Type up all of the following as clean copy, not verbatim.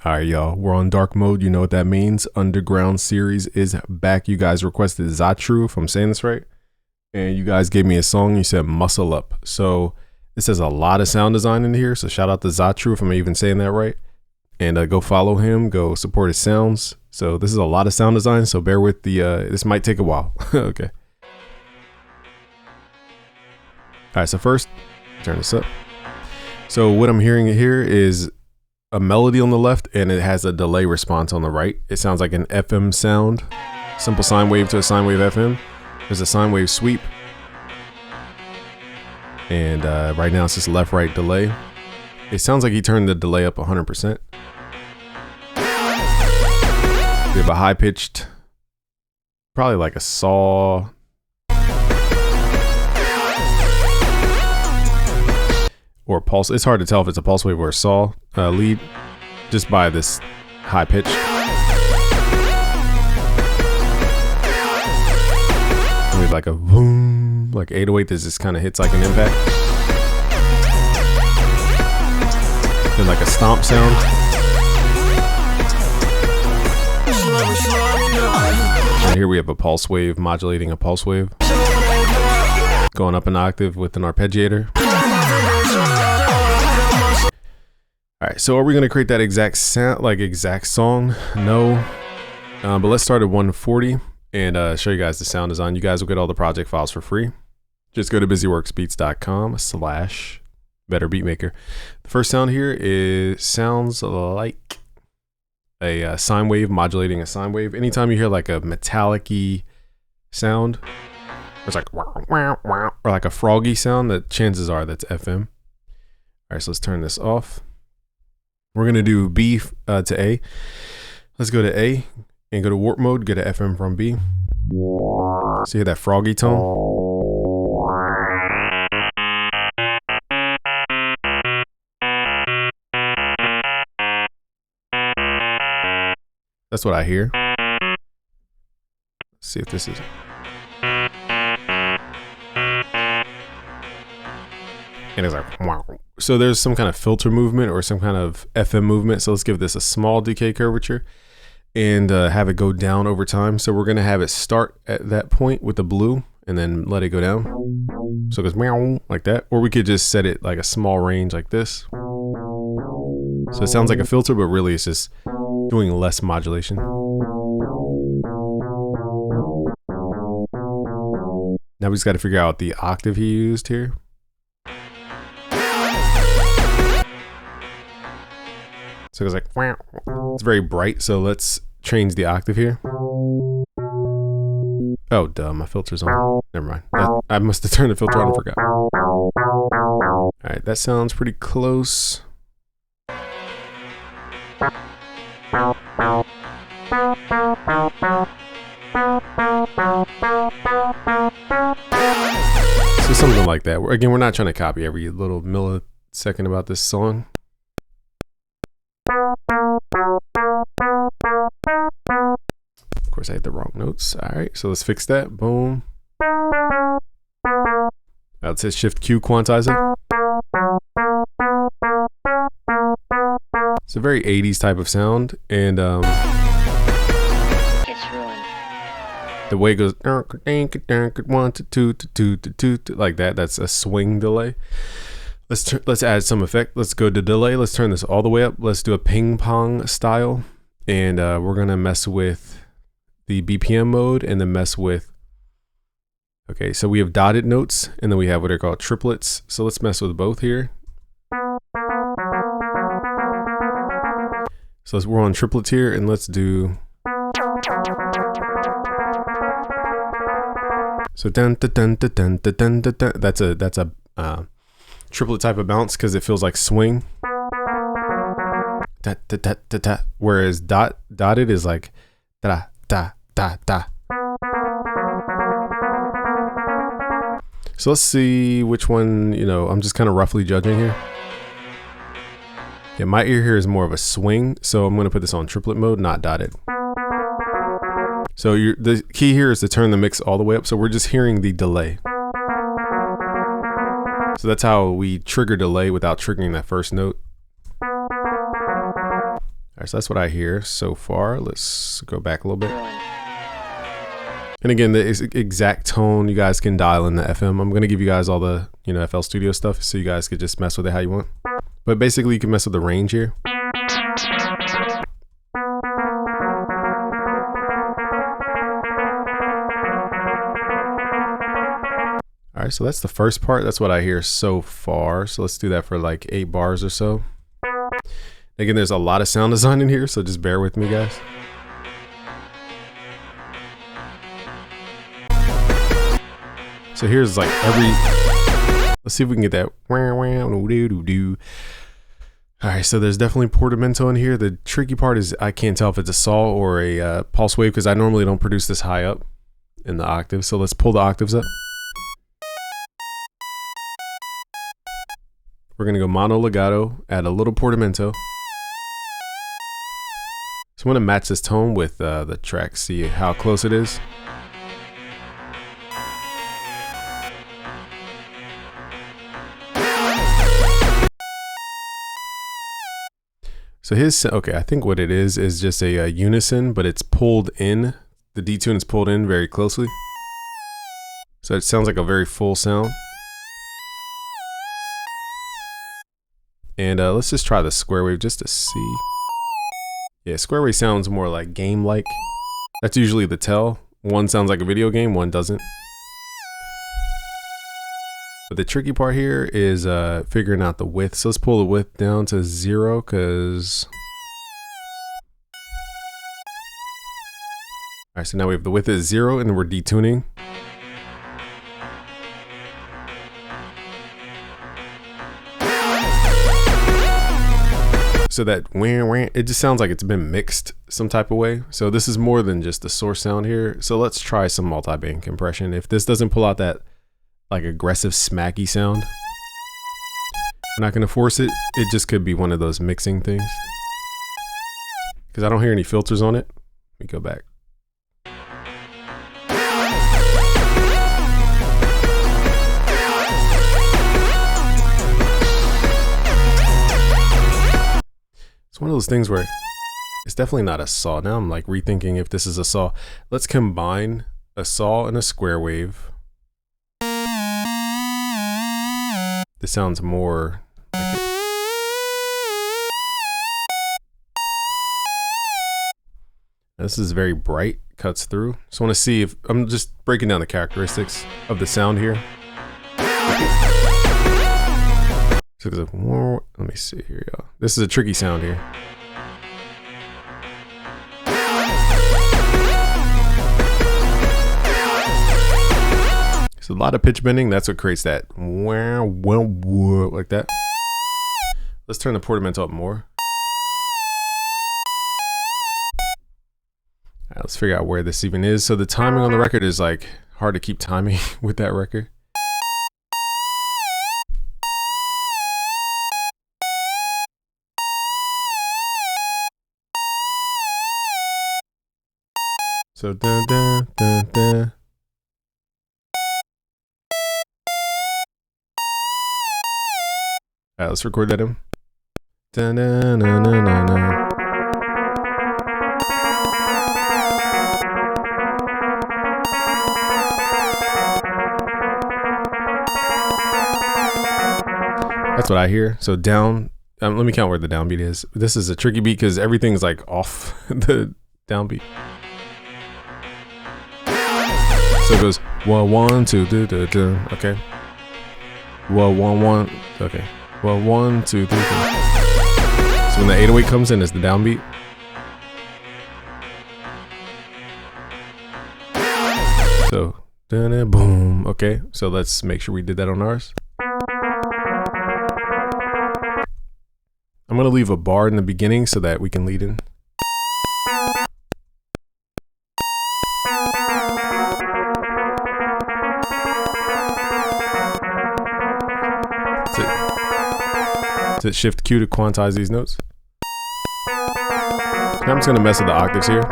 All right, y'all, we're on dark mode. You know what that means. Underground series is back. You guys requested Zatru, if I'm saying this right. And you guys gave me a song. You said Muscle Up. So this has a lot of sound design in here. So shout out to Zatru, if I'm even saying that right. And go follow him. Go support his sounds. So this is a lot of sound design. So bear with the, this might take a while. Okay. All right, so first, turn this up. So what I'm hearing here is a melody on the left, and it has a delay response on the right. It sounds like an FM sound, simple sine wave to a sine wave FM. There's a sine wave sweep, and right now it's just left-right delay. It sounds like he turned the delay up 100%. We have a high-pitched, probably like a saw. Or pulse. It's hard to tell if it's a pulse wave or a saw lead just by this high pitch. And we have like a boom, like 808 that just kind of hits like an impact. Then like a stomp sound. And here we have a pulse wave modulating a pulse wave. Going up an octave with an arpeggiator. All right, so are we going to create that exact sound, like exact song? No, but let's start at 140 and show you guys the sound design. You guys will get all the project files for free. Just go to busyworksbeats.com/betterbeatmaker. The first sound here sounds like a sine wave modulating a sine wave. Anytime you hear like a metallic-y sound, or it's like wow, wow, wow, or like a froggy sound, that chances are that's FM. All right, so let's turn this off. We're gonna do B to A. Let's go to A and go to warp mode, go to FM from B. So you hear that froggy tone. That's what I hear. Let's see if this is. And it's like, wow. So there's some kind of filter movement or some kind of FM movement. So let's give this a small decay curvature and have it go down over time. So we're going to have it start at that point with the blue and then let it go down. So it goes meow like that. Or we could just set it like a small range like this. So it sounds like a filter, but really it's just doing less modulation. Now we just got to figure out the octave he used here. So it's like, it's very bright. So let's change the octave here. Oh, duh, my filter's on. Never mind. I must have turned the filter on and forgot. All right, that sounds pretty close. So something like that. Again, we're not trying to copy every little millisecond about this song. Of course, I hit the wrong notes. All right, so let's fix that. Boom. Let's hit Shift Q, quantize it. It's a very 80s type of sound, and it's ruined. The way it goes 1 to 2 to 2 like that. That's a swing delay. Let's add some effect. Let's go to delay. Let's turn this all the way up. Let's do a ping pong style, and we're gonna mess with the BPM mode and then mess with. Okay, so we have dotted notes, and then we have what are called triplets. So let's mess with both here. So we're on triplets here, and let's do. So dun dun dun dun dun dun dun dun. That's a triplet type of bounce because it feels like swing. Da, da, da, da, da. Whereas dotted is like da da da da. So let's see which one, I'm just kind of roughly judging here. Yeah, my ear here is more of a swing, so I'm going to put this on triplet mode, not dotted. So the key here is to turn the mix all the way up, so we're just hearing the delay. So that's how we trigger delay without triggering that first note. All right, so that's what I hear so far. Let's go back a little bit. And again, the exact tone you guys can dial in the FM. I'm gonna give you guys all the, you know, FL Studio stuff so you guys could just mess with it how you want. But basically you can mess with the range here. All right, so that's the first part. That's what I hear so far. So let's do that for like 8 bars or so. Again, there's a lot of sound design in here, so just bear with me, guys. So here's like let's see if we can get that. All right, so there's definitely portamento in here. The tricky part is I can't tell if it's a saw or a pulse wave because I normally don't produce this high up in the octave. So let's pull the octaves up. We're gonna go mono legato, add a little portamento. So I'm gonna match this tone with the track, see how close it is. So okay, I think what it is just a unison, but it's pulled in. The detune is pulled in very closely. So it sounds like a very full sound. And let's just try the square wave just to see. Yeah, square wave sounds more like game-like. That's usually the tell. One sounds like a video game, one doesn't. But the tricky part here is figuring out the width. So let's pull the width down to 0 because... Alright, so now we have the width is 0 and we're detuning. So that it just sounds like it's been mixed some type of way. So this is more than just the source sound here. So let's try some multi-band compression. If this doesn't pull out that like aggressive smacky sound, I'm not gonna force it. It just could be one of those mixing things. Because I don't hear any filters on it. Let me go back. One of those things where it's definitely not a saw. Now I'm like rethinking if this is a saw. Let's combine a saw and a square wave. This sounds more like it. This is very bright, cuts through. So I want to see if I'm just breaking down the characteristics of the sound here. So let me see here, y'all. This is a tricky sound here. So a lot of pitch bending. That's what creates that like that. Let's turn the portamento up more. All right, let's figure out where this even is. So the timing on the record is like hard to keep timing with that record. So dun dun dun dun. Alright, let's record that in. Dun dun dun dun dun dun. That's what I hear. So down. Let me count where the downbeat is. This is a tricky beat because everything's like off the downbeat. So it goes 1 1 2 2 2 2. Okay. 1 1 1. Okay. 1 1 2 3 4. So when the 808 comes in, it's the downbeat. So boom. Okay. So let's make sure we did that on ours. I'm gonna leave a bar in the beginning so that we can lead in. Is it shift Q to quantize these notes? Now I'm just gonna mess with the octaves here.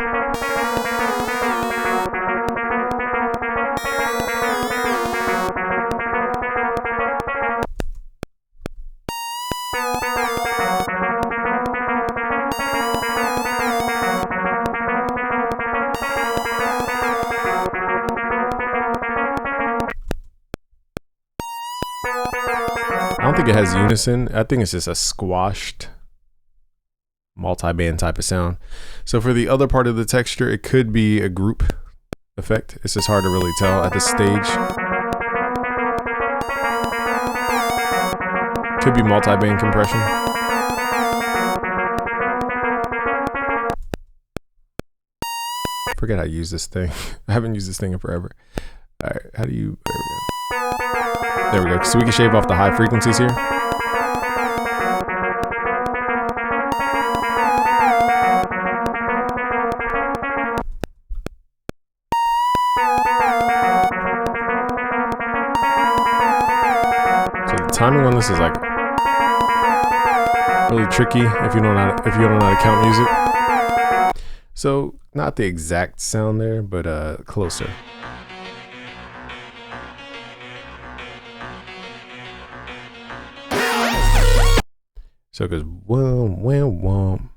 think it has unison. I think it's just a squashed multi-band type of sound. So for the other part of the texture, it could be a group effect. It's just hard to really tell at this stage. Could be multi-band compression. I forget how to use this thing. I haven't used this thing in forever. All right, how do you, there we go. There we go. So we can shave off the high frequencies here. So the timing on this is like really tricky if you don't know how to count music. So not the exact sound there, but closer. So it goes wham, wham, wham.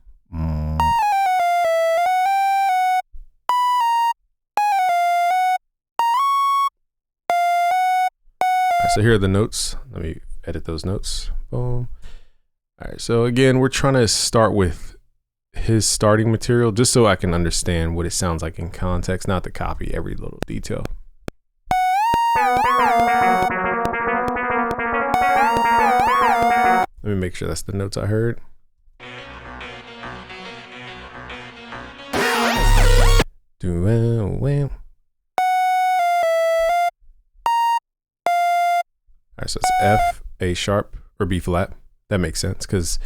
So here are the notes. Let me edit those notes. Boom. All right, so again, we're trying to start with his starting material just so I can understand what it sounds like in context, not to copy every little detail. Let me make sure that's the notes I heard. Alright, so it's F, A sharp, or B flat. That makes sense because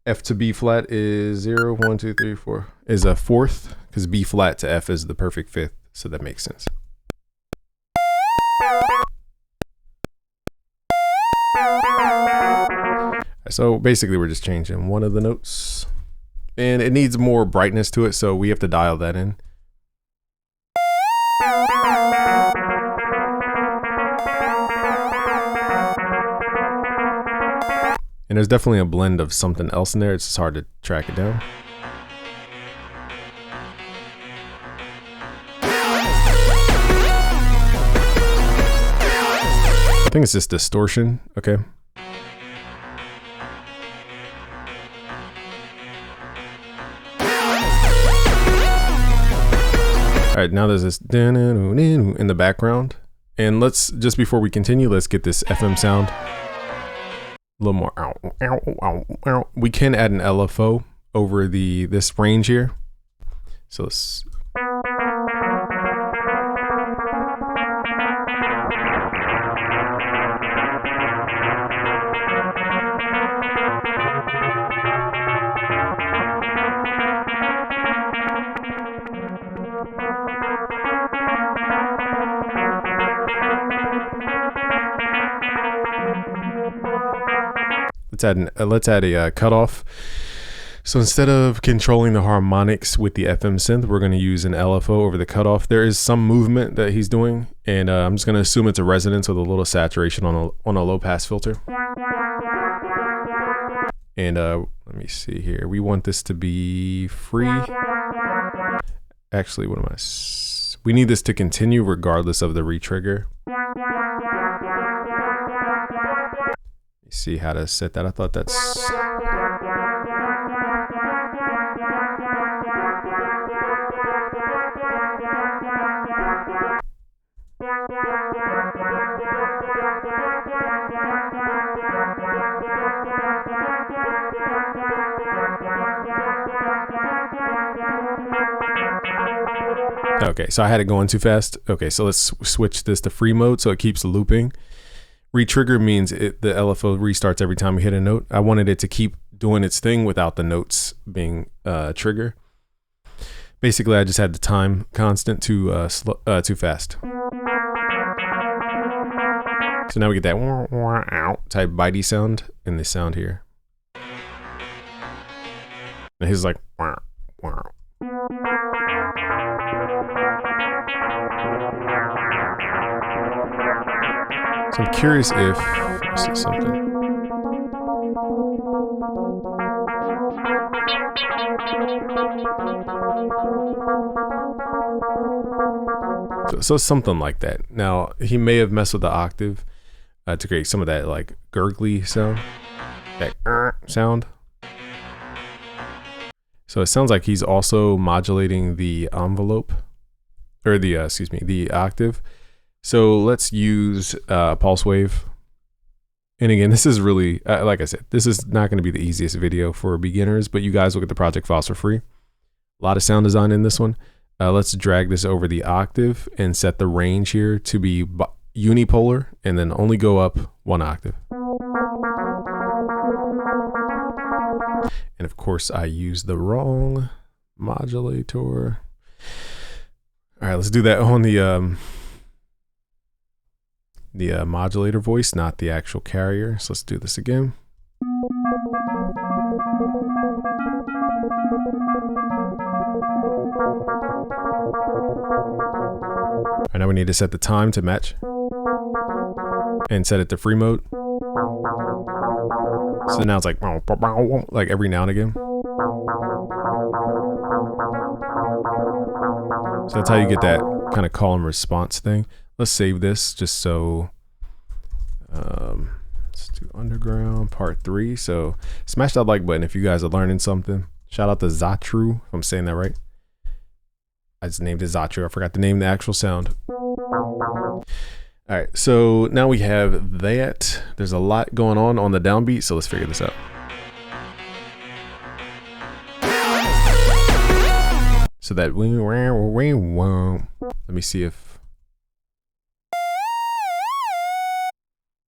F to B flat is 0, 1, 2, 3, 4. Is a fourth because B flat to F is the perfect fifth. So that makes sense. So basically we're just changing one of the notes and it needs more brightness to it. So we have to dial that in. And there's definitely a blend of something else in there. It's just hard to track it down. I think it's just distortion. Okay. All right, now there's this in the background. And let's, just before we continue, let's get this FM sound. A little more. We can add an LFO over this range here. So let's. Let's add a cutoff. So instead of controlling the harmonics with the FM synth, we're going to use an LFO over the cutoff. There is some movement that he's doing, and I'm just going to assume it's a resonance with a little saturation on a low pass filter. And let me see here. We want this to be free. Actually, what am I? We need this to continue regardless of the retrigger. See how to set that. I thought that's okay, so I had it going too fast. Okay, so let's switch this to free mode so it keeps looping. Retrigger means the LFO restarts every time we hit a note. I wanted it to keep doing its thing without the notes being trigger. Basically, I just had the time constant too fast. So now we get that type bitey sound in this sound here. And his like. So I'm curious if this is something. So something like that. Now he may have messed with the octave. to create some of that like gurgly sound, that sound. So it sounds like he's also modulating the envelope, or the excuse me, the octave. So let's use pulse wave. And again, this is really, like I said, this is not going to be the easiest video for beginners, but you guys will get the project files for free. A lot of sound design in this one. Let's drag this over the octave and set the range here to be unipolar, and then only go up 1 octave. And of course I used the wrong modulator. All right, let's do that on the modulator voice, not the actual carrier. So let's do this again. All right, now we need to set the time to match and set it to free mode. So now it's like every now and again. So that's how you get that kind of call and response thing. Let's save this just so, let's do Underground Part 3. So smash that like button if you guys are learning something. Shout out to Zatru, if I'm saying that right. I just named it Zatru. I forgot to name the actual sound. All right, so now we have that. There's a lot going on the downbeat, so let's figure this out. So that, let me see if,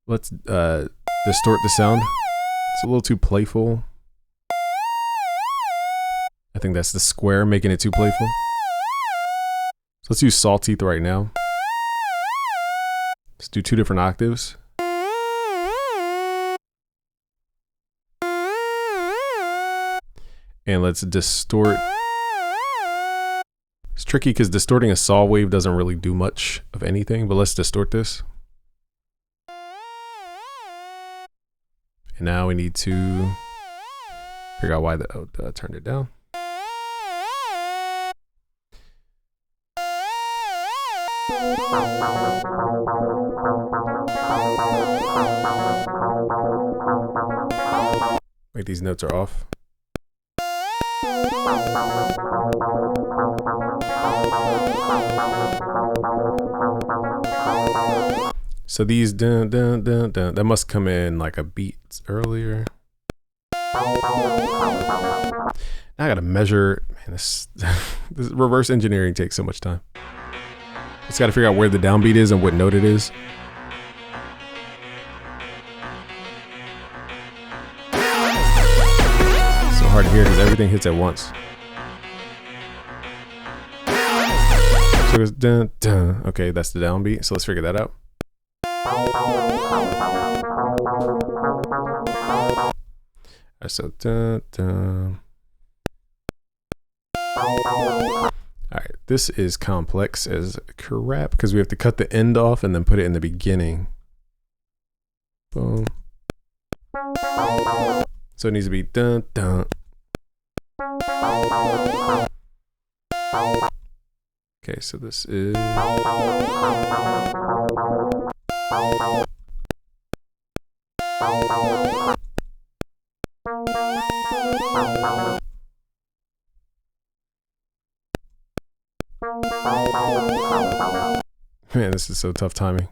let's distort the sound. It's a little too playful. I think that's the square making it too playful. So let's use Sawteeth right now. Let's do 2 different octaves. And let's distort. It's tricky because distorting a saw wave doesn't really do much of anything, but let's distort this. And now we need to figure out why I turned it down. Wait, these notes are off. So these dun, dun, dun, dun, that must come in like a beat earlier. Now I gotta measure. Man, this reverse engineering takes so much time. Just gotta figure out where the downbeat is and what note it is. So hard to hear because everything hits at once. So it goes dun, dun. Okay, that's the downbeat. So let's figure that out. Alright, so dun, dun. Alright, this is complex as crap because we have to cut the end off and then put it in the beginning. Boom. So it needs to be dun dun. Okay, so this is. Man, this is so tough timing.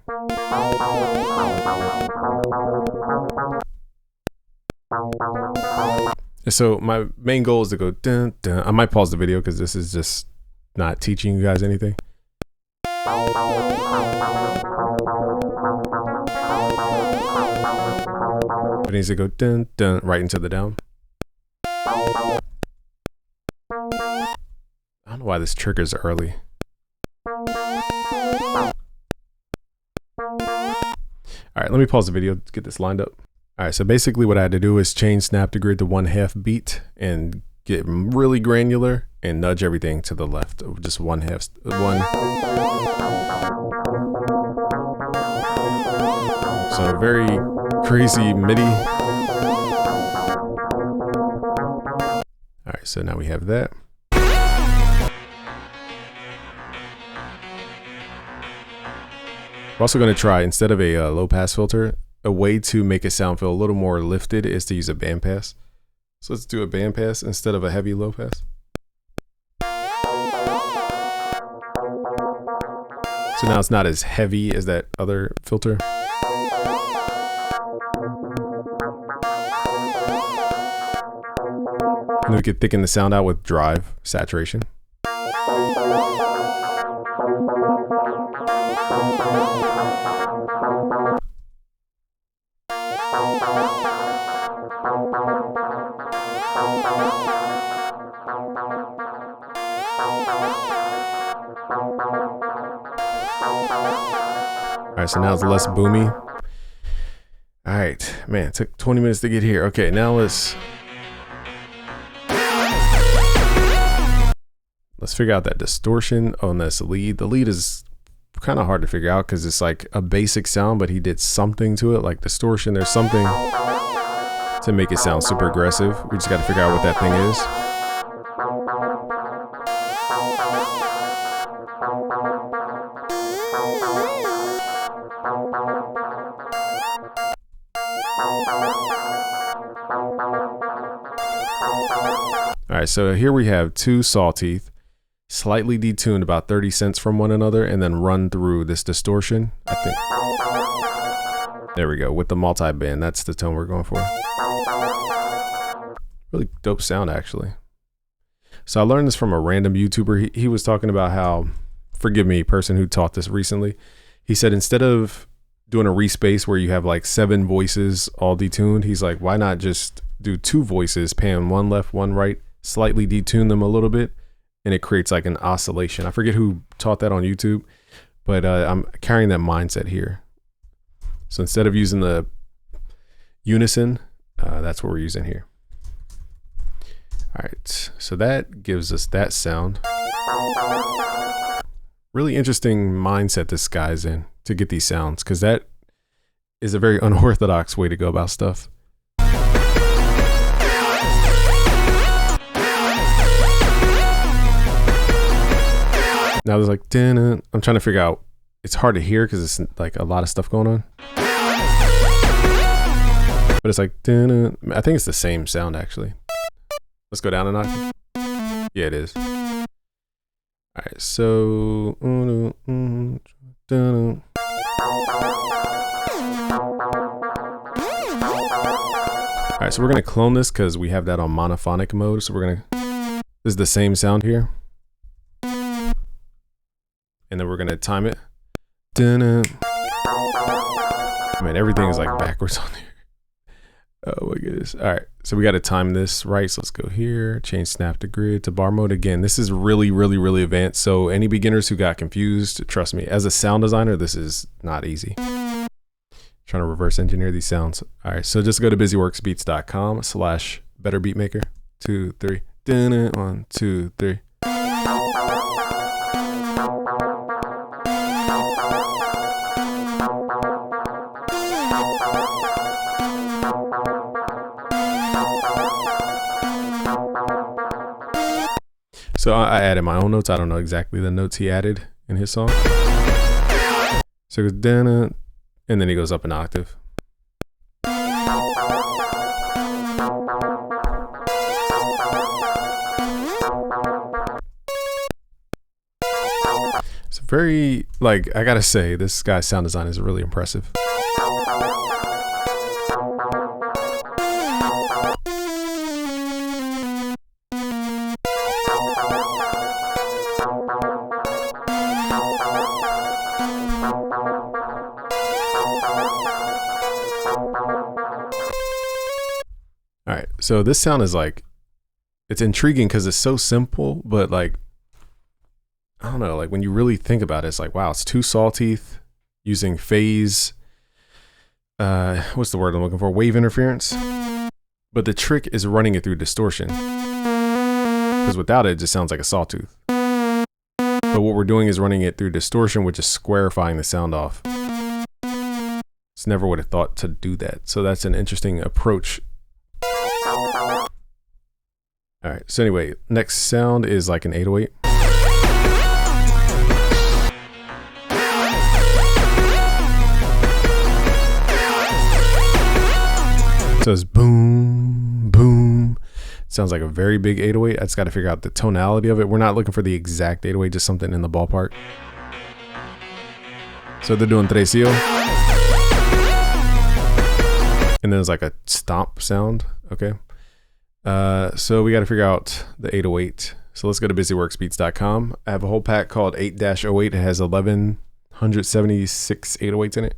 So my main goal is to go dun dun. I might pause the video because this is just not teaching you guys anything. It needs to go dun dun right into the down. I don't know why this triggers early. Alright, let me pause the video to get this lined up. Alright, so basically what I had to do is change snap to grid to 1/2 beat and get really granular and nudge everything to the left of just 1/2. So very crazy MIDI. Alright, so now we have that. We're also going to try, instead of a low pass filter, a way to make a sound feel a little more lifted is to use a bandpass. So let's do a bandpass instead of a heavy low pass. So now it's not as heavy as that other filter. And then we could thicken the sound out with drive saturation. All right, so now it's less boomy. All right, man, it took 20 minutes to get here. Okay, now let's figure out that distortion on this lead. The lead is kind of hard to figure out because it's like a basic sound, but he did something to it, like distortion. There's something to make it sound super aggressive. We just got to figure out what that thing is. All right, so here we have two saw teeth, slightly detuned about 30 cents from one another, and then run through this distortion. I think. There we go, with the multi-band. That's the tone we're going for. Really dope sound, actually. So I learned this from a random YouTuber. He was talking about how, forgive me, person who taught this recently, he said instead of doing a respace where you have like 7 voices all detuned, he's like, why not just do 2 voices, pan one left, one right, slightly detune them a little bit, and it creates like an oscillation. I forget who taught that on YouTube, but I'm carrying that mindset here. So instead of using the unison, that's what we're using here. All right, so that gives us that sound. Really interesting mindset this guy's in to get these sounds, because that is a very unorthodox way to go about stuff. Now there's like, I'm trying to figure out, it's hard to hear because it's like a lot of stuff going on. But it's like, I think it's the same sound actually. Let's go down a notch. Yeah, it is. All right, so. All right, so we're gonna clone this because we have that on monophonic mode. So we're gonna, this is the same sound here. And then we're gonna time it. Man, everything is like backwards on here. Oh my goodness. All right, so we got to time this right. So let's go here, change snap to grid to bar mode. Again, this is really, really, really advanced. So any beginners who got confused, trust me, as a sound designer, this is not easy. Trying to reverse engineer these sounds. All right, so just go to busyworksbeats.com/betterbeatmaker. 2, 3. 1, 2, 3. So I added my own notes. I don't know exactly the notes he added in his song. So it goes, and then he goes up an octave. It's very, like, I gotta say, this guy's sound design is really impressive. All right, so this sound is like, it's intriguing because it's so simple, but like, I don't know, like when you really think about it, it's like, wow, it's 2 saw teeth using phase, what's the word I'm looking for? Wave interference. But the trick is running it through distortion, because without it, it just sounds like a sawtooth. But what we're doing is running it through distortion, which is squarifying the sound off. It's never would have thought to do that. So that's an interesting approach. All right, so anyway, next sound is like an 808. So it's boom, boom. It sounds like a very big 808. I just got to figure out the tonality of it. We're not looking for the exact 808, just something in the ballpark. So they're doing tresillo. And then there's like a stomp sound. Okay. So we got to figure out the 808. So let's go to busyworksbeats.com. I have a whole pack called 8-08. It has 1176 808s in it.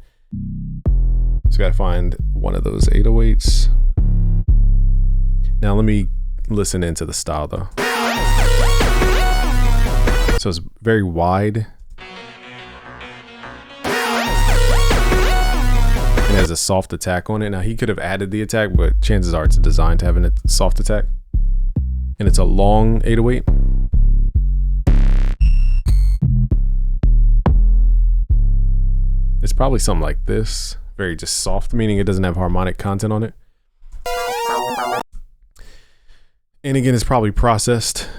So got to find one of those 808s. Now let me listen into the style though. So it's very wide. It has a soft attack on it. Now he could have added the attack, but chances are it's designed to have a soft attack. And it's a long 808. It's probably something like this. Very just soft, meaning it doesn't have harmonic content on it. And again, it's probably processed.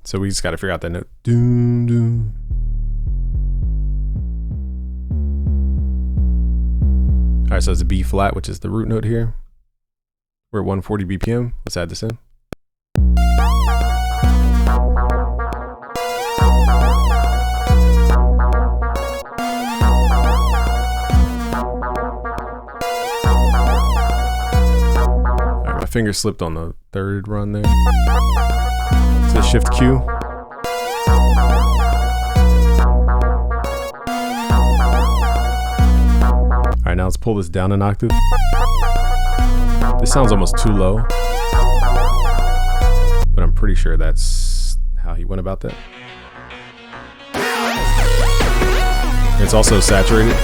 So we just got to figure out that note. Doom, doom. All right, so it's a B flat, which is the root note here. We're at 140 BPM. Let's add this in. All right, my finger slipped on the third run there. So shift Q. All right, now let's pull this down an octave. This sounds almost too low, but I'm pretty sure that's how he went about that. It's also saturated.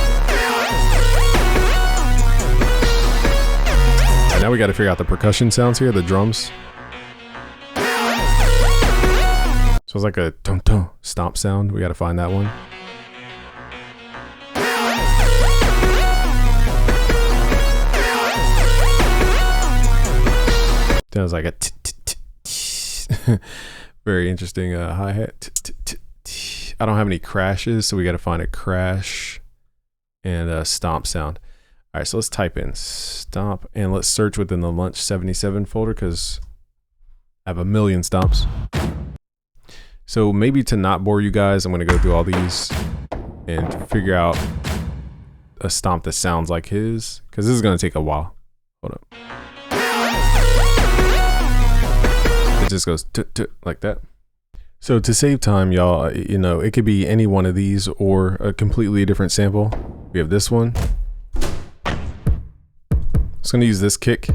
All right, now we got to figure out the percussion sounds here, the drums. So it's like a tum-tum stomp sound. We got to find that one. That was like a very interesting hi-hat. I don't have any crashes, so we got to find a crash and a stomp sound. All right, so let's type in stomp and let's search within the Lunch 77 folder because I have a million stomps. So maybe to not bore you guys, I'm going to go through all these and figure out a stomp that sounds like his, because this is going to take a while. Hold up. It just goes like that. So to save time, y'all, you know, it could be any one of these or a completely different sample. We have this one. I'm just going to use this kick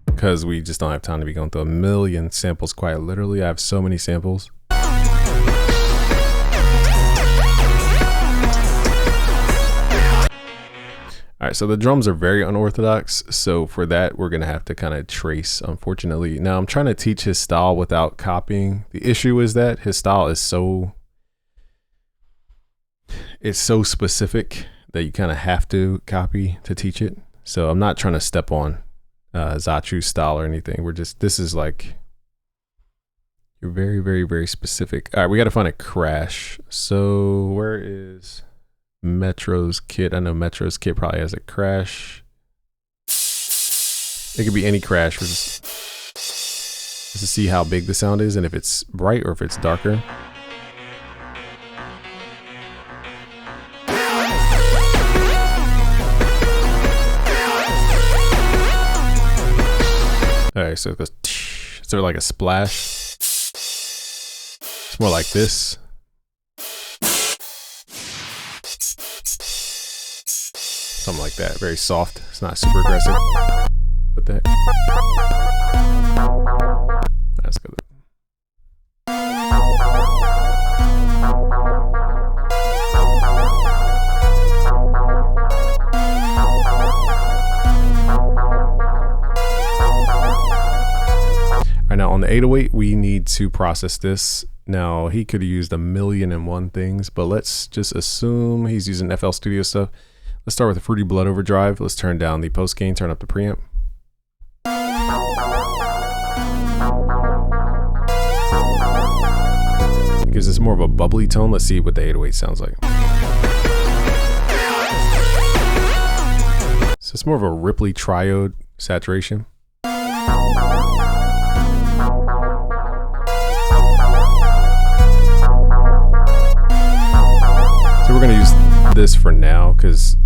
because we just don't have time to be going through a million samples quite literally. I have so many samples. All right, so the drums are very unorthodox. So for that, we're gonna have to kind of trace, unfortunately. Now I'm trying to teach his style without copying. The issue is that his style is so specific that you kind of have to copy to teach it. So I'm not trying to step on Zatru's style or anything. This is like, you're very, very, very specific. All right, we got to find a crash. So where is Metro's kit? I know Metro's kit probably has a crash. It could be any crash. We're just to see how big the sound is and if it's bright or if it's darker. All right, so it goes. Is there like a splash? It's more like this. Something like that, very soft. It's not super aggressive. What the heck? That's good. All right, now on the 808, we need to process this. Now he could have used 1,000,001 things, but let's just assume he's using FL Studio stuff. Let's start with a Fruity Blood Overdrive. Let's turn down the post gain, turn up the preamp. It gives us more of a bubbly tone. Let's see what the 808 sounds like. it's more of a Ripley triode saturation. So we're going to use this for now because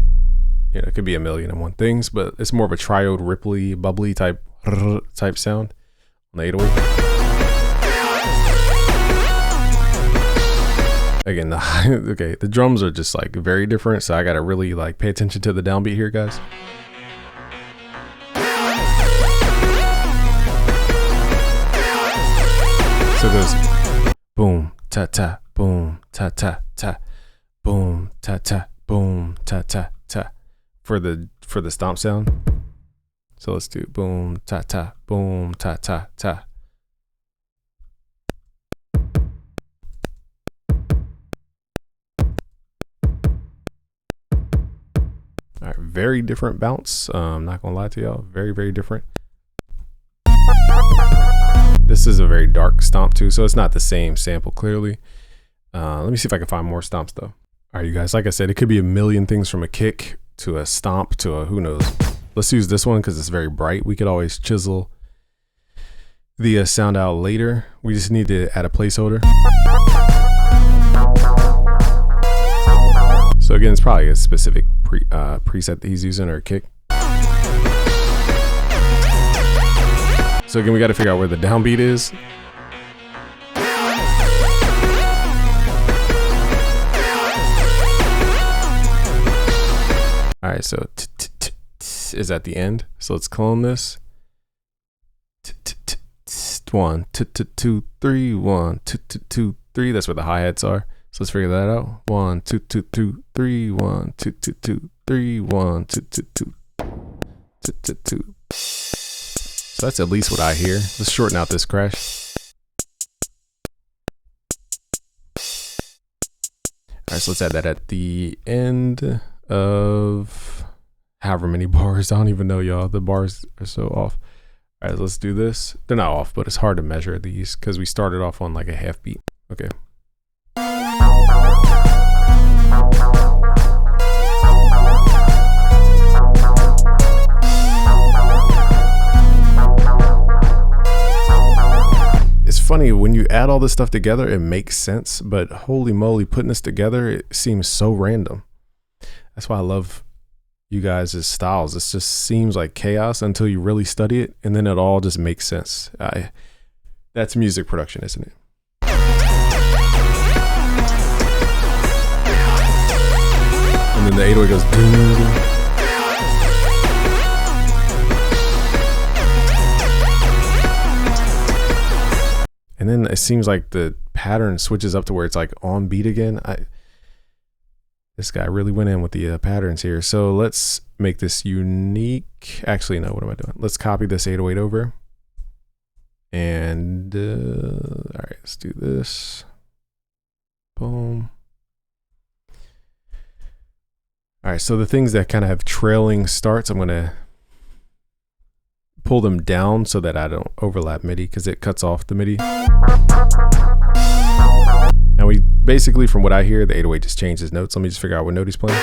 it could be a million and one things, but it's more of a triode Ripley bubbly type sound on the 808. Again, the drums are just like very different, so I gotta really like pay attention to the downbeat here, guys. So it goes boom ta ta boom ta ta ta boom ta ta boom ta ta ta for the stomp sound. So let's do boom ta ta boom ta ta ta. All right, very different bounce. I'm not gonna lie to y'all, very, very different. This is a very dark stomp too, so it's not the same sample clearly. Let me see if I can find more stomps though. All right, you guys, like I said, it could be a million things from a kick to a stomp to a who knows. Let's use this one because it's very bright. We could always chisel the sound out later. We just need to add a placeholder. So again, it's probably a specific preset that he's using or a kick. So again, we got to figure out where the downbeat is. All right, so is at the end. So let's clone this. 1 2 2 3 1 2 2 3. That's where the hi-hats are. So let's figure that out. 1 2 2 2 3 1 2 2 2 3 1 2 2 2 2 2. So that's at least what I hear. Let's shorten out this crash. All right, so let's add that at the end of however many bars. I don't even know, y'all. The bars are so off. All right, let's do this. They're not off, but it's hard to measure these because we started off on like a half beat. Okay. It's funny when you add all this stuff together, it makes sense, but holy moly, putting this together, it seems so random. That's why I love you guys' styles. It just seems like chaos until you really study it, and then it all just makes sense. That's music production, isn't it? And then the 808 goes doo. And then it seems like the pattern switches up to where it's like on beat again. This guy really went in with the patterns here. So let's make this unique. Actually, no, what am I doing? Let's copy this 808 over. And all right, let's do this. Boom. All right, so the things that kind of have trailing starts, I'm gonna pull them down so that I don't overlap MIDI because it cuts off the MIDI. Now we basically, from what I hear, the 808 just changes notes. Let me just figure out what note he's playing.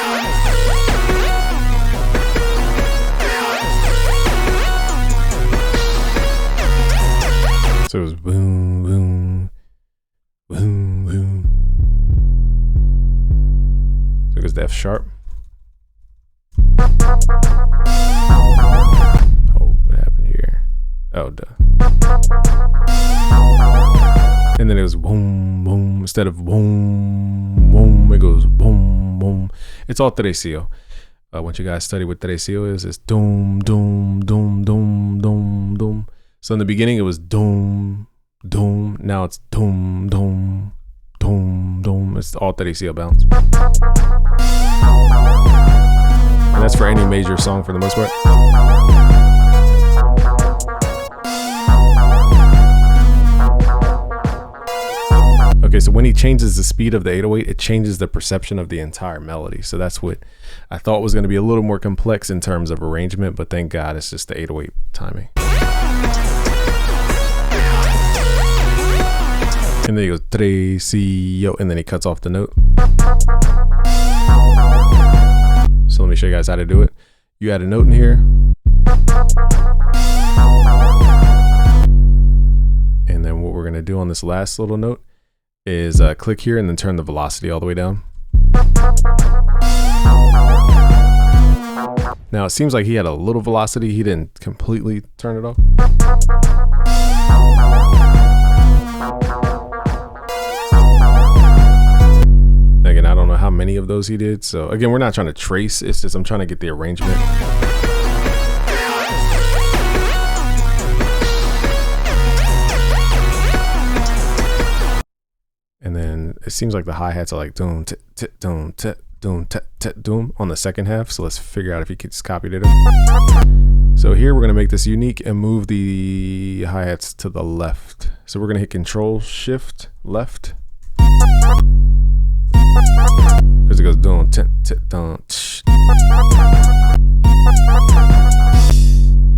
So it was boom, boom, boom, boom. So it goes to F sharp. Oh, duh. And then it was boom, boom. Instead of boom, boom, it goes boom, boom. It's all trecio. Once you guys study what trecio is, it's doom, doom, doom, doom, doom, doom. So in the beginning, it was doom, doom. Now it's doom, doom, doom, doom. It's all trecio bounce. And that's for any major song for the most part. Okay, so when he changes the speed of the 808, it changes the perception of the entire melody. So that's what I thought was going to be a little more complex in terms of arrangement, but thank God it's just the 808 timing. And then he goes trecio, and then he cuts off the note. So let me show you guys how to do it. You add a note in here. And then what we're going to do on this last little note is click here and then turn the velocity all the way down. Now it seems like he had a little velocity. He didn't completely turn it off. Again, I don't know how many of those he did. So again, we're not trying to trace. It's just I'm trying to get the arrangement. And then it seems like the hi-hats are like doom, t, t, doom, t, doom, t, t, doom on the second half. So let's figure out if he just copied it. So here we're going to make this unique and move the hi-hats to the left. So we're going to hit Control Shift left. Because it goes doom, t, t, doom, tsh.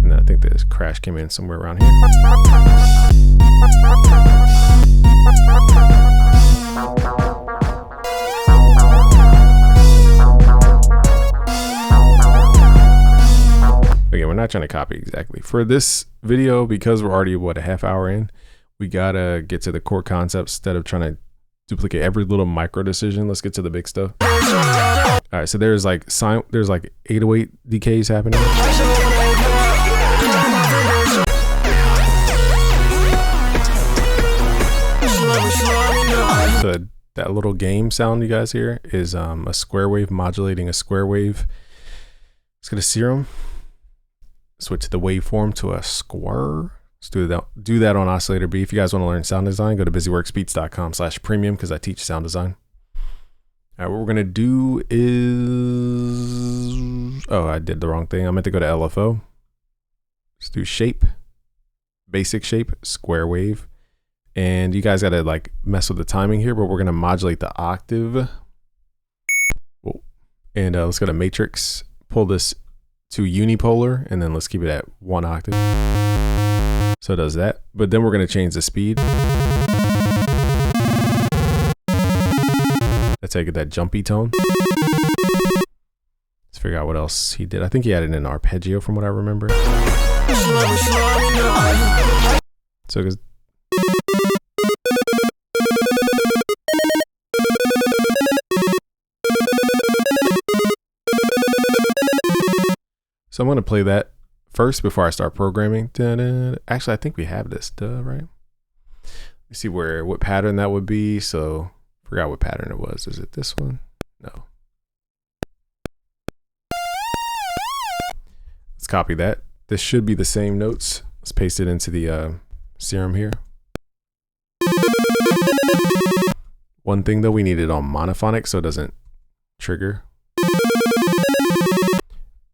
And then I think this crash came in somewhere around here. Again, we're not trying to copy exactly. For this video, because we're already, what, a half hour in, we gotta get to the core concepts instead of trying to duplicate every little micro decision. Let's get to the big stuff. All right, so there's like 808 decays happening. That little game sound you guys hear is a square wave modulating a square wave. Let's get a serum. Switch the waveform to a square. Let's do that on oscillator B. If you guys want to learn sound design, go to busyworksbeats.com/premium because I teach sound design. All right, what we're gonna do is, oh, I did the wrong thing. I meant to go to LFO. Let's do shape, basic shape, square wave. And you guys gotta like mess with the timing here, but we're gonna modulate the octave. Whoa. And let's go to matrix, pull this to unipolar, and then let's keep it at 1 octave. So it does that, but then we're gonna change the speed. Let's take it that jumpy tone. Let's figure out what else he did. I think he added an arpeggio from what I remember. So it goes. So I'm going to play that first before I start programming. Actually, I think we have this, right? Let's see what pattern that would be. So forgot what pattern it was. Is it this one? No. Let's copy that. This should be the same notes. Let's paste it into the serum here. One thing though, we need it on monophonic so it doesn't trigger.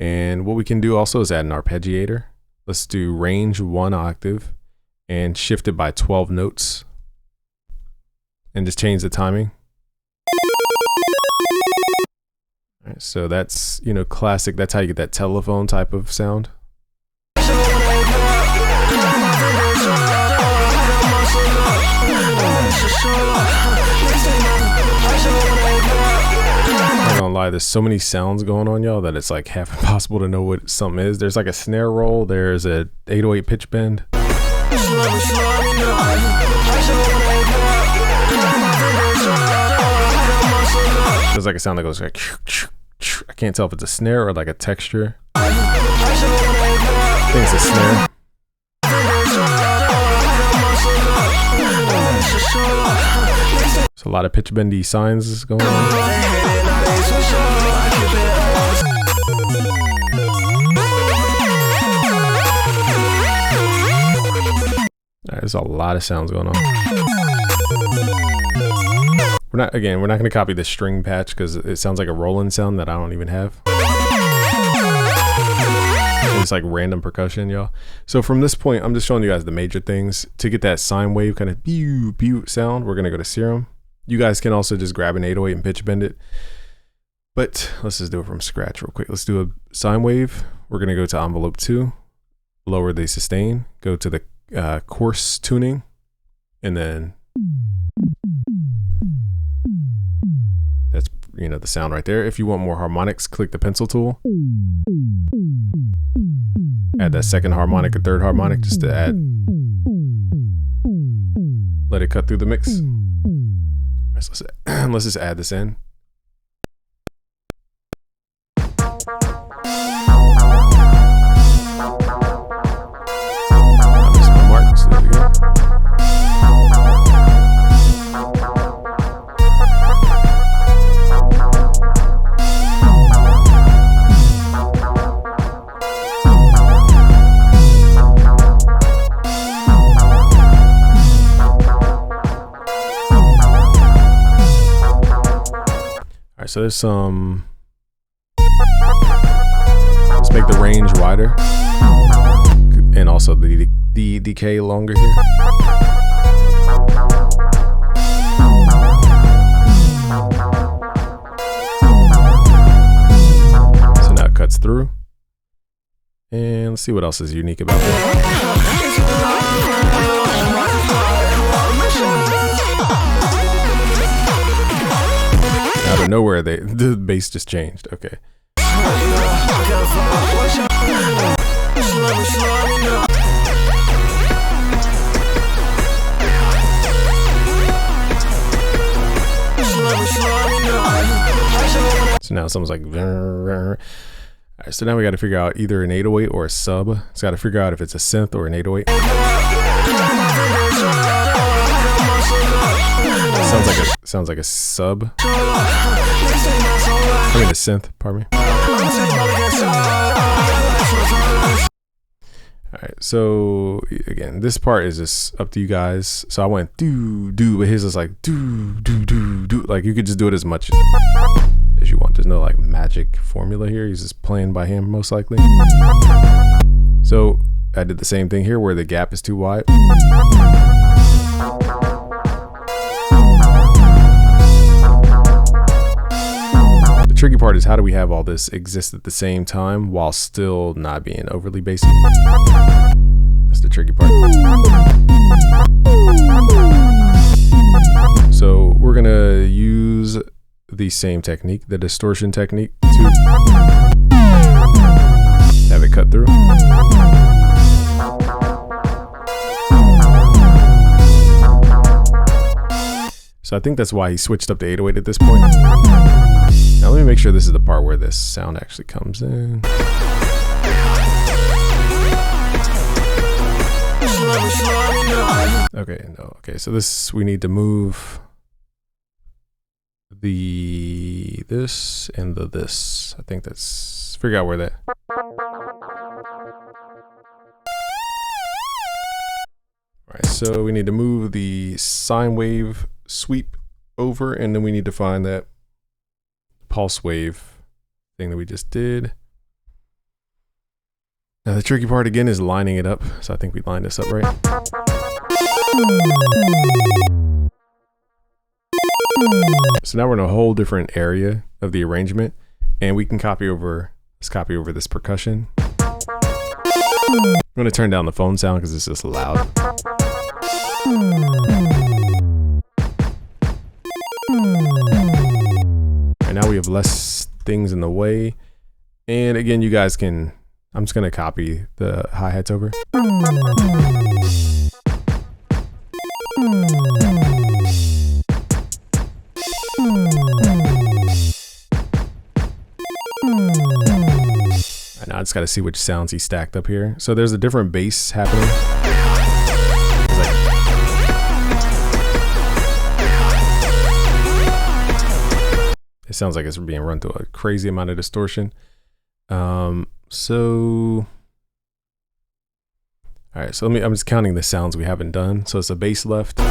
And what we can do also is add an arpeggiator. Let's do range 1 octave and shift it by 12 notes and just change the timing. All right, so that's, you know, classic. That's how you get that telephone type of sound. I'm not gonna lie, there's so many sounds going on, y'all, that it's like half impossible to know what something is. There's like a snare roll, there's a 808 pitch bend. There's like a sound that goes like, I can't tell if it's a snare or like a texture. I think it's a snare. There's a lot of pitch bendy signs going on. There's a lot of sounds going on. We're not going to copy the string patch because it sounds like a Roland sound that I don't even have. It's like random percussion, y'all. So from this point, I'm just showing you guys the major things. To get that sine wave kind of pew pew sound, we're going to go to serum. You guys can also just grab an 808 and pitch bend it. But let's just do it from scratch real quick. Let's do a sine wave. We're going to go to envelope 2, lower the sustain, go to the coarse tuning, and then that's, you know, the sound right there. If you want more harmonics, click the pencil tool. add that second harmonic or third harmonic just to add, let it cut through the mix. All right, so let's just add this in. I missed my mark, so there we go. So there's some, let's make the range wider and also the decay longer here. So now it cuts through. And let's see what else is unique about it. Out of nowhere, the bass just changed. Okay. So now someone's like, all right, so now we got to figure out either an 808 or a sub. It's got to figure out if it's a synth or an 808. Sounds like a sub. I mean a synth, pardon me. Alright, so again, this part is just up to you guys. So I went do, but his is like do. Like you could just do it as much as you want. There's no like magic formula here. He's just playing by hand most likely. So I did the same thing here where the gap is too wide. The tricky part is how do we have all this exist at the same time while still not being overly basic? That's the tricky part. So we're gonna use the same technique, the distortion technique, to have it cut through. So I think that's why he switched up to 808 at this point. Now let me make sure this is the part where this sound actually comes in. Okay, no, okay, so this, we need to move this and this. I think that's, figure out where that. Alright, so we need to move the sine wave sweep over, and then we need to find that pulse wave thing that we just did. Now the tricky part again is lining it up. So I think we lined this up right. So now we're in a whole different area of the arrangement, and we can copy over, let's copy over this percussion. I'm going to turn down the phone sound because it's just loud. And now we have less things in the way. And again, you guys can, I'm just going to copy the hi-hats over. And now I just got to see which sounds he stacked up here. So there's a different bass happening. It sounds like it's being run through a crazy amount of distortion. So, all right, so I'm just counting the sounds we haven't done. So it's a bass left. All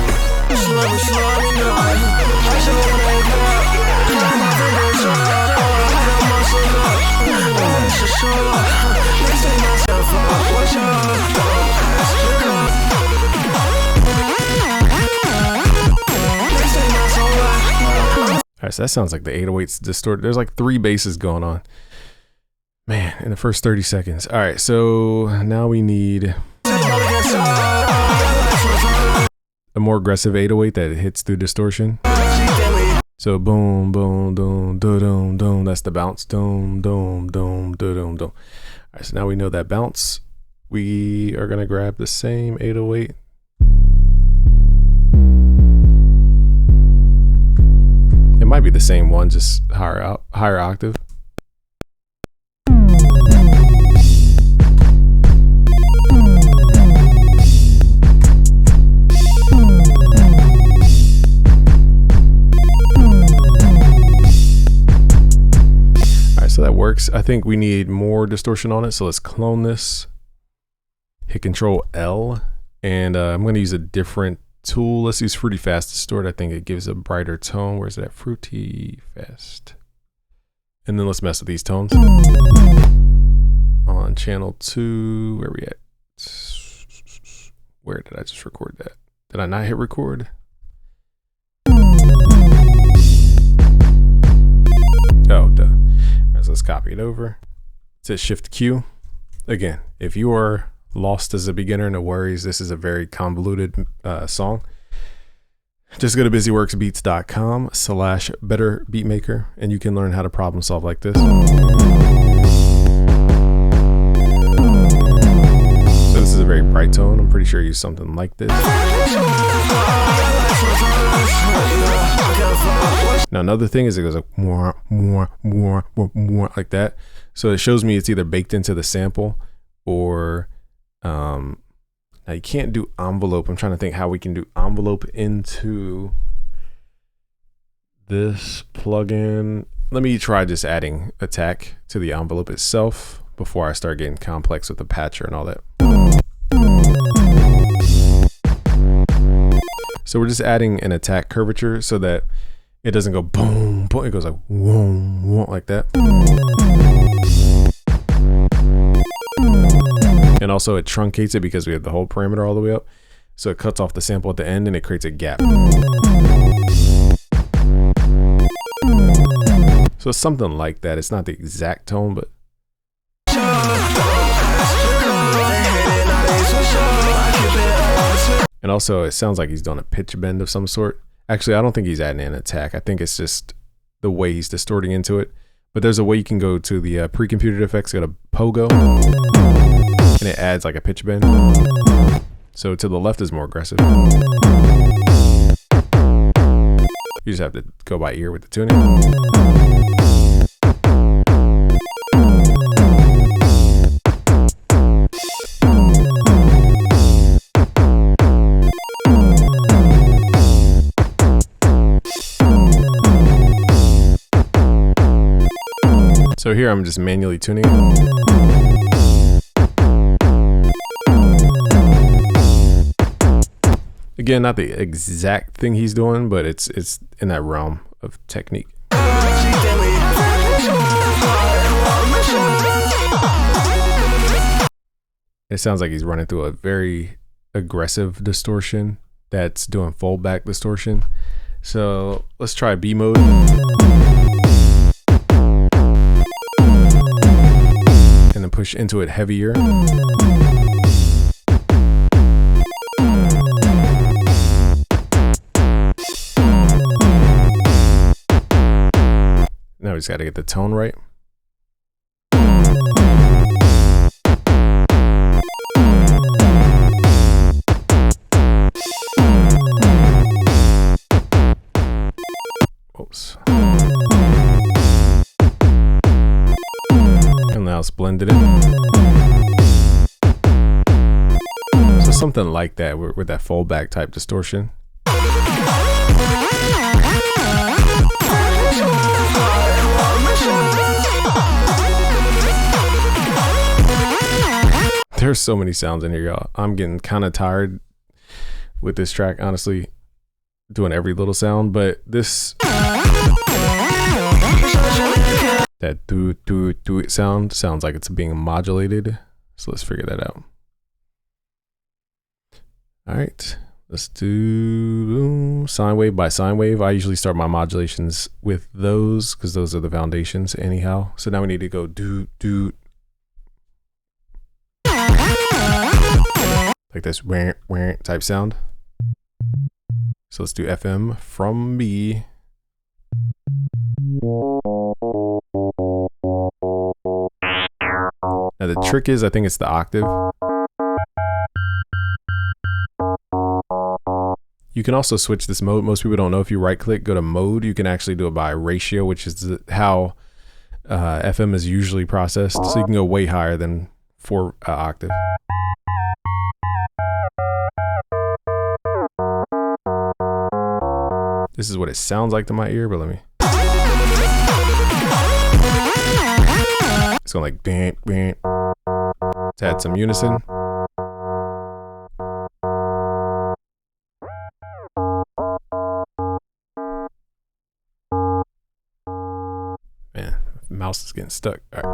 right, so that sounds like the 808's distorted. There's like 3 basses going on. Man, in the first 30 seconds. All right, so now we need a more aggressive 808 that hits through distortion. So boom, boom, boom, boom, boom. That's the bounce. Boom, boom, boom, boom, boom. All right, so now we know that bounce. we are gonna grab the same 808. It might be the same one, just higher octave. So that works. I think we need more distortion on it. So let's clone this, hit Control L, and I'm going to use a different tool. Let's use Fruity Fast Distort. I think it gives a brighter tone. Where's it at? Fruity Fast. And then let's mess with these tones. On channel 2, where are we at? Where did I just record that? Did I not hit record? Oh, duh. So let's copy it over. It says Shift Q. Again, if you are lost as a beginner, no worries. This is a very convoluted song. Just go to busyworksbeats.com/betterbeatmaker and you can learn how to problem solve like this. So this is a very bright tone. I'm pretty sure I use something like this. Now another thing is it goes like more like that. So it shows me it's either baked into the sample or now you can't do envelope. I'm trying to think how we can do envelope into this plugin. Let me try just adding attack to the envelope itself before I start getting complex with the patcher and all that. So we're just adding an attack curvature so that it doesn't go boom, boom. It goes like whoom, whoom, like that. And also it truncates it because we have the whole parameter all the way up. So it cuts off the sample at the end and it creates a gap. So it's something like that. It's not the exact tone, but. And also it sounds like he's doing a pitch bend of some sort. Actually, I don't think he's adding an attack. I think it's just the way he's distorting into it. But there's a way you can go to the pre-computed effects, go to Pogo, and it adds like a pitch bend. So to the left is more aggressive. You just have to go by ear with the tuning. So here I'm just manually tuning. Again, not the exact thing he's doing, but it's in that realm of technique. It sounds like he's running through a very aggressive distortion that's doing foldback distortion. So let's try B mode. And then push into it heavier. Now we just got to get the tone right. Oops. And now it's blended in. So something like that with that foldback type distortion. There's so many sounds in here, y'all. I'm getting kind of tired with this track, honestly, doing every little sound, but this that do it sounds like it's being modulated. So let's figure that out. All right, let's do sine wave by sine wave. I usually start my modulations with those because those are the foundations anyhow. So now we need to go do like this type sound. So let's do FM from B. Now the trick is, I think it's the octave. You can also switch this mode. Most people don't know if you right click, go to mode, you can actually do it by ratio, which is how FM is usually processed. So you can go way higher than 4 octave. This is what it sounds like to my ear, but let me. It's going like bam, bam. Let's add some unison. Man, mouse is getting stuck. All right.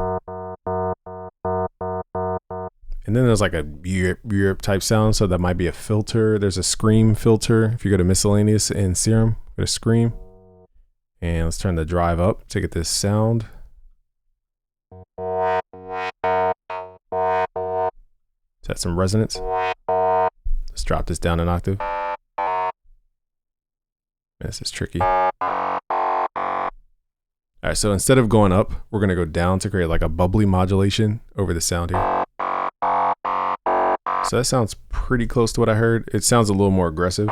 And then there's like a Europe type sound, so that might be a filter. There's a scream filter. If you go to miscellaneous in Serum, go to scream. And let's turn the drive up to get this sound. Let's add some resonance. Let's drop this down an octave. This is tricky. All right, so instead of going up, we're gonna go down to create like a bubbly modulation over the sound here. So that sounds pretty close to what I heard. It sounds a little more aggressive.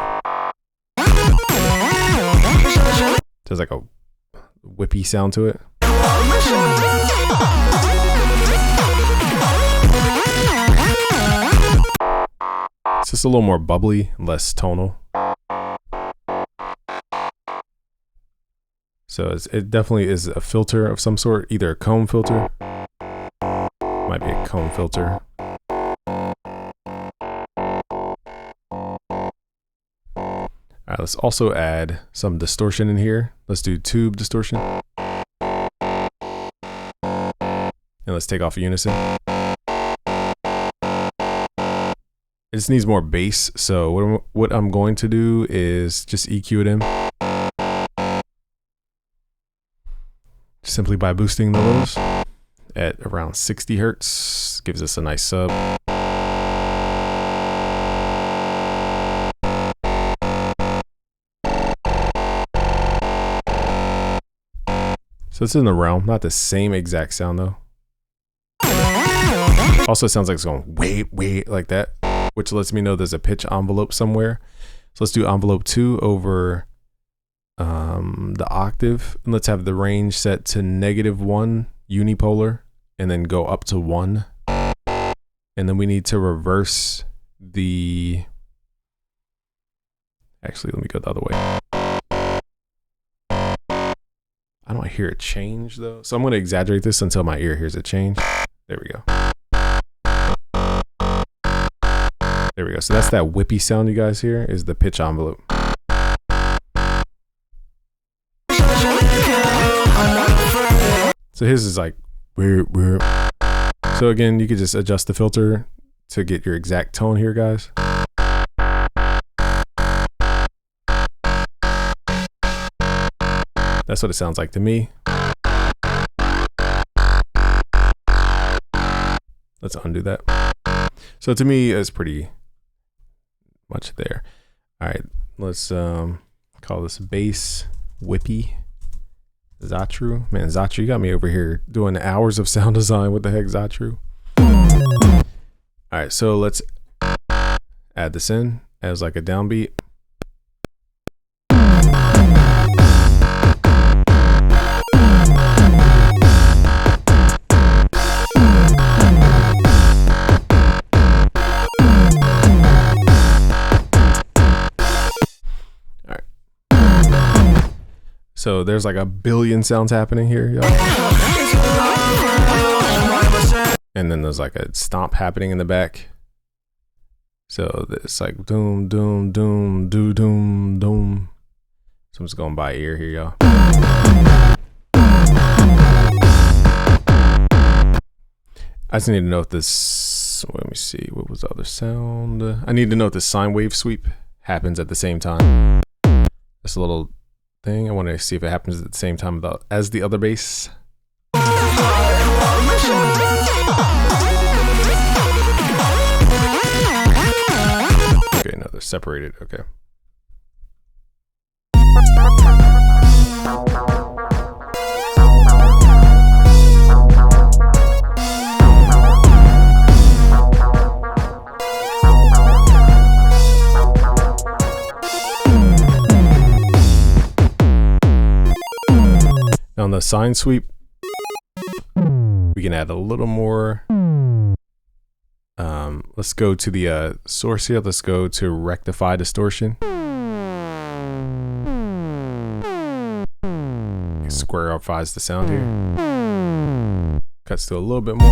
There's like a whippy sound to it. It's just a little more bubbly, less tonal. So it definitely is a filter of some sort, either a comb filter. Might be a comb filter. All right, let's also add some distortion in here. Let's do tube distortion. And let's take off unison. It just needs more bass. So what I'm going to do is just EQ it in. Simply by boosting the lows at around 60 hertz. Gives us a nice sub. So it's in the realm, not the same exact sound though. Also sounds like it's going wait like that, which lets me know there's a pitch envelope somewhere. So let's do envelope 2 over the octave, and let's have the range set to -1 unipolar and then go up to 1. And then we need to reverse the, actually let me go the other way. I don't hear it change though. So I'm going to exaggerate this until my ear hears it change. There we go. There we go. So that's that whippy sound you guys hear is the pitch envelope. So his is like weird. So again, you could just adjust the filter to get your exact tone here, guys. That's what it sounds like to me. Let's undo that. So to me, it's pretty much there. All right, let's call this bass whippy. Zatru. Man, Zatru, you got me over here doing hours of sound design. What the heck, Zatru? All right, so let's add this in as like a downbeat. So there's like a billion sounds happening here, y'all. And then there's like a stomp happening in the back. So it's like doom, doom, doom, doo, doom, doom. So I'm just going by ear here, y'all. I just need to know if this, let me see, what was the other sound? I need to know if the sine wave sweep happens at the same time. Just a little thing. I want to see if it happens at the same time as the other bass. Okay, no, they're separated. Okay. on the sine sweep, we can add a little more. Let's go to the source here. Let's go to rectify distortion. Squarifies the sound here. Cuts to a little bit more.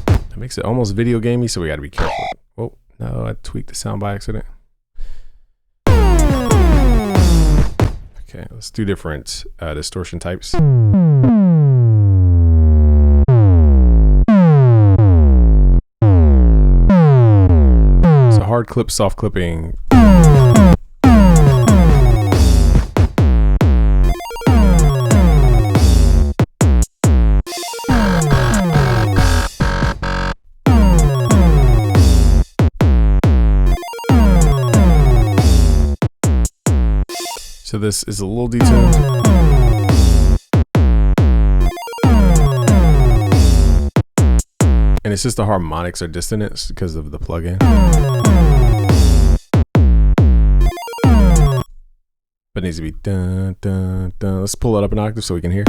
That makes it almost video gamey, so we got to be careful. Oh no, I tweaked the sound by accident. Okay, let's do different distortion types. So hard clip, soft clipping. So this is a little detuned. And it's just the harmonics are dissonance because of the plugin. But it needs to be dun dun dun. Let's pull it up an octave so we can hear.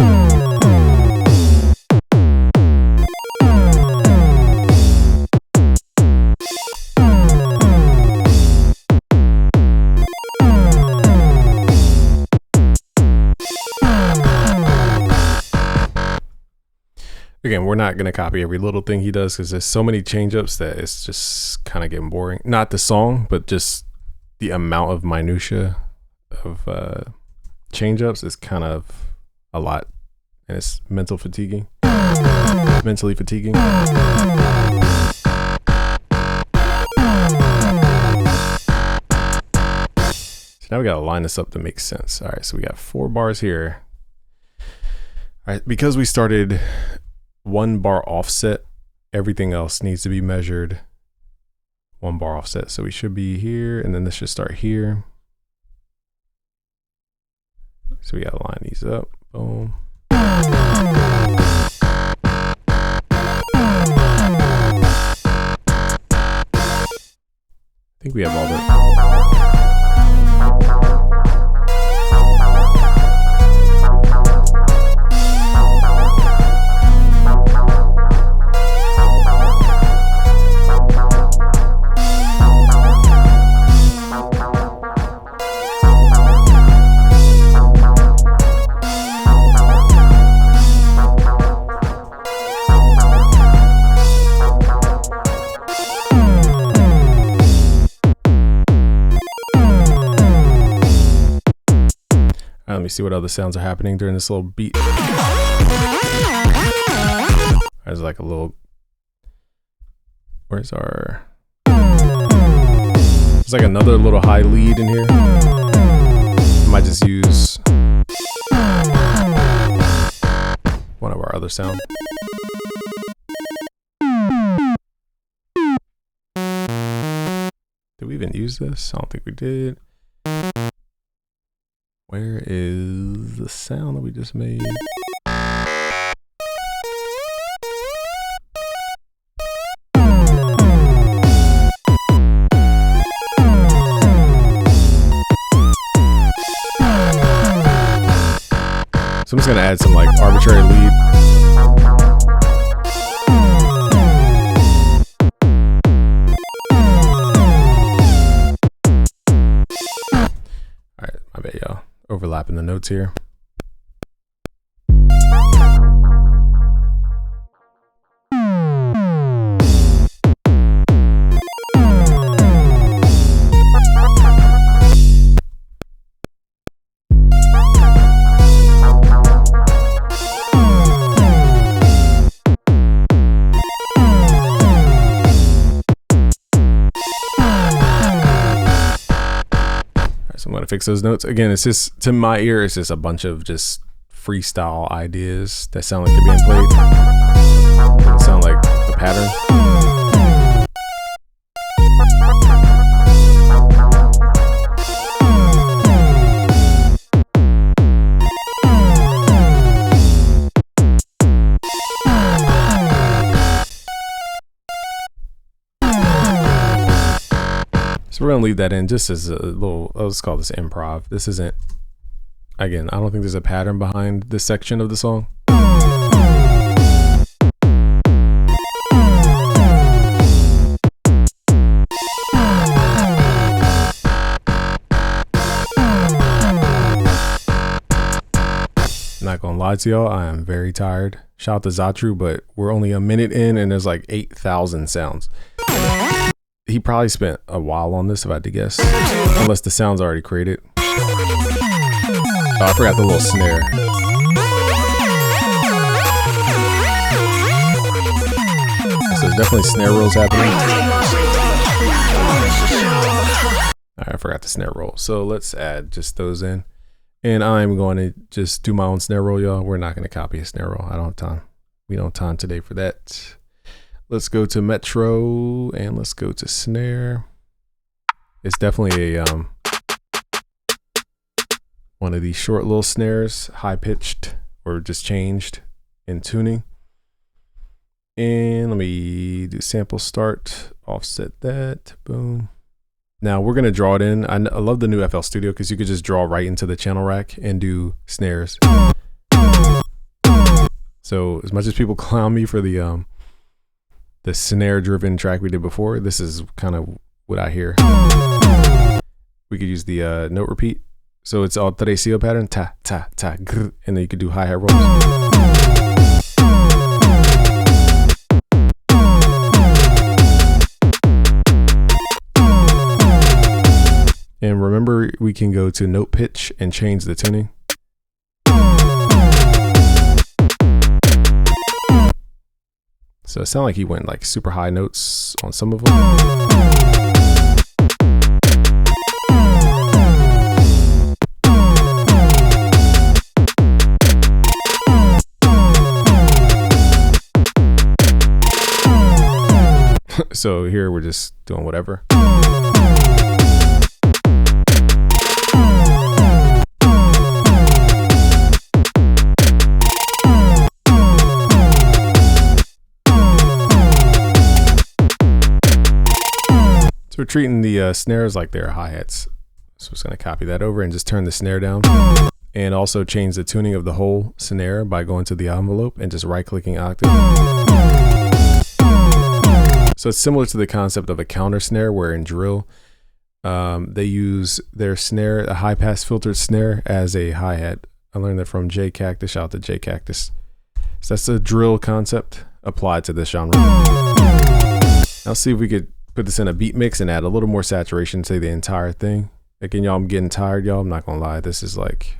Again, we're not going to copy every little thing he does because there's so many change-ups that it's just kind of getting boring. Not the song, but just the amount of minutia of change-ups is kind of a lot, and it's mentally fatiguing. So now we got to line this up to make sense. All right, so we got 4 bars here. All right, because we started 1 bar offset, everything else needs to be measured 1 bar offset. So we should be here, and then this should start here. So we gotta line these up. Boom. I think we have all the. Let me see what other sounds are happening during this little beat. There's like a little. Where's our? There's like another little high lead in here. I might just use one of our other sounds. Did we even use this? I don't think we did. Where is the sound that we just made? So I'm just gonna add some like arbitrary lead. All right, my bad, y'all. Overlapping the notes here. So I'm going to fix those notes. Again, it's just, to my ear, it's just a bunch of just freestyle ideas that sound like they're being played. They sound like a pattern. So we're gonna leave that in just as a little, let's call this improv. This isn't Again, I don't think there's a pattern behind this section of the song. Not gonna lie to y'all, I am very tired. Shout out to Zatru, but we're only a minute in and there's like 8,000 sounds. He probably spent a while on this if I had to guess. Unless the sound's already created. Oh, I forgot the little snare. So there's definitely snare rolls happening. Alright, I forgot the snare roll. So let's add just those in. And I'm going to just do my own snare roll, y'all. We're not going to copy a snare roll. I don't have time. We don't have time today for that. Let's go to Metro and let's go to snare. It's definitely a one of these short little snares, high pitched or just changed in tuning. And let me do sample start, offset that, boom. Now we're gonna draw it in. I love the new FL Studio because you could just draw right into the channel rack and do snares. So as much as people clown me for the snare driven track we did before, this is kind of what I hear. We could use the note repeat. So it's all tresillo pattern, ta, ta, ta, grr, and then you could do hi-hat rolls. And remember, we can go to note pitch and change the tuning. So it sounded like he went like super high notes on some of them. So here we're just doing whatever. So we're treating the snares like they're hi-hats. So I'm just going to copy that over and just turn the snare down. And also change the tuning of the whole snare by going to the envelope and just right-clicking octave. So it's similar to the concept of a counter snare, where in drill, they use their snare, a high-pass filtered snare, as a hi-hat. I learned that from J Cactus. Shout out to J Cactus. So that's a drill concept applied to this genre. Now see if we could put this in a beat mix and add a little more saturation to the entire thing. Again, y'all, I'm getting tired, y'all. I'm not gonna lie. This is like,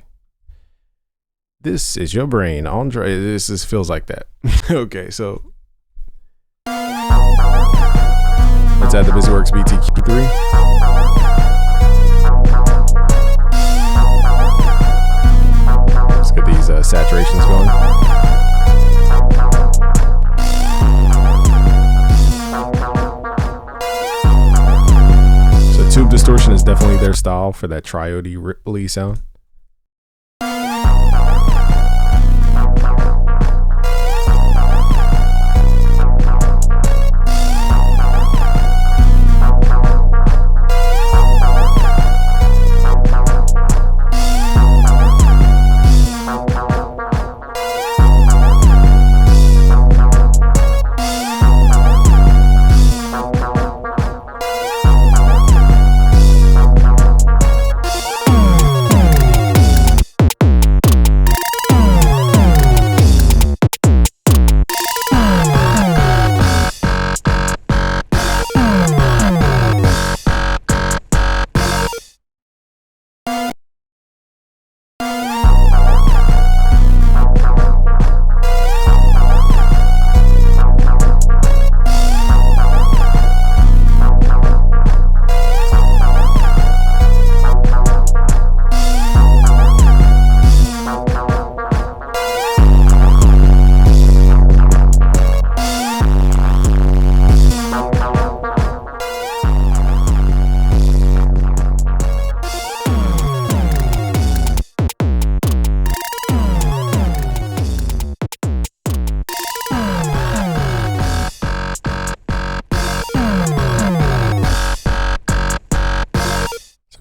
this is your brain, Andre. This just feels like that. Okay, so let's add the BusyWorks BTQ3. Let's get these saturations going. So tube distortion is definitely their style for that triody ripply sound.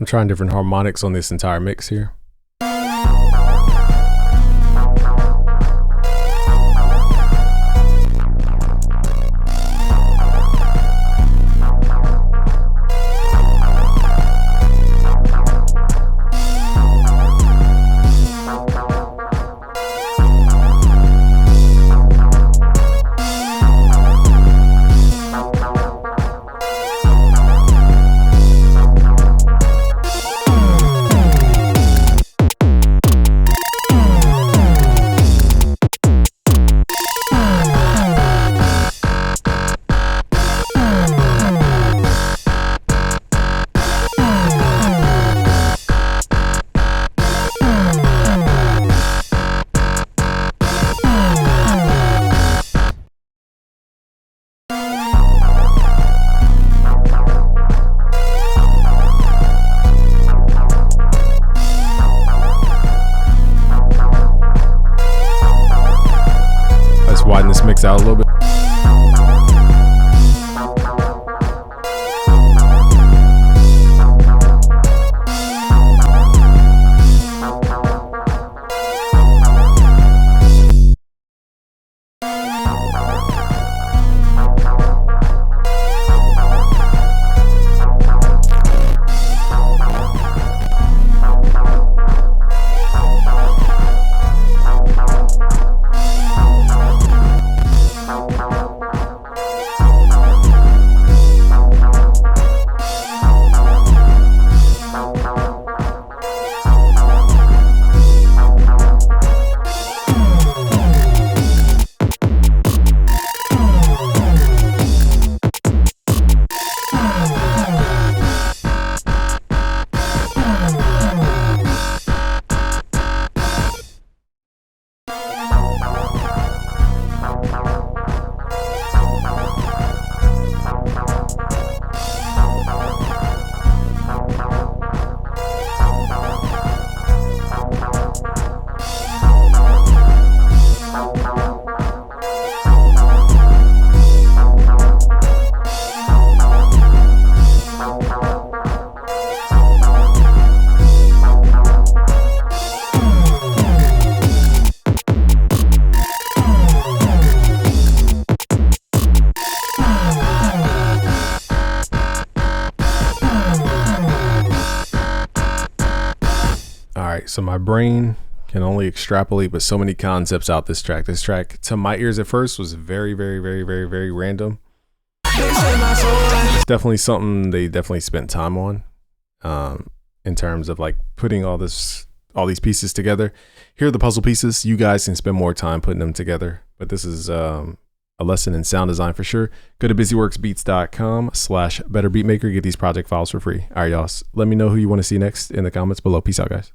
I'm trying different harmonics on this entire mix here. mix out a little bit. So my brain can only extrapolate but so many concepts out this track. This track, to my ears at first, was very random. It's definitely something they definitely spent time on, in terms of like putting all these pieces together. Here are the puzzle pieces. You guys can spend more time putting them together, but this is a lesson in sound design for sure. Go to busyworksbeats.com/betterbeatmaker. Get these project files for free. All right, y'all. Let me know who you want to see next in the comments below. Peace out, guys.